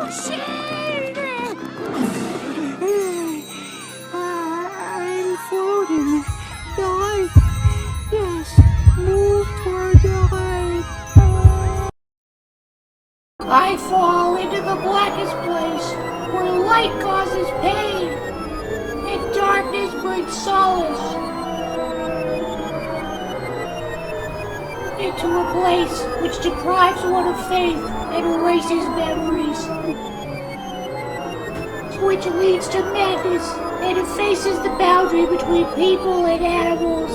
I'm floating. Die. Yes. Move toward the light. I fall into the blackest place where light causes pain and darkness brings solace. Into a place which deprives one of faith and erases memories, which leads to madness and effaces the boundary between people and animals.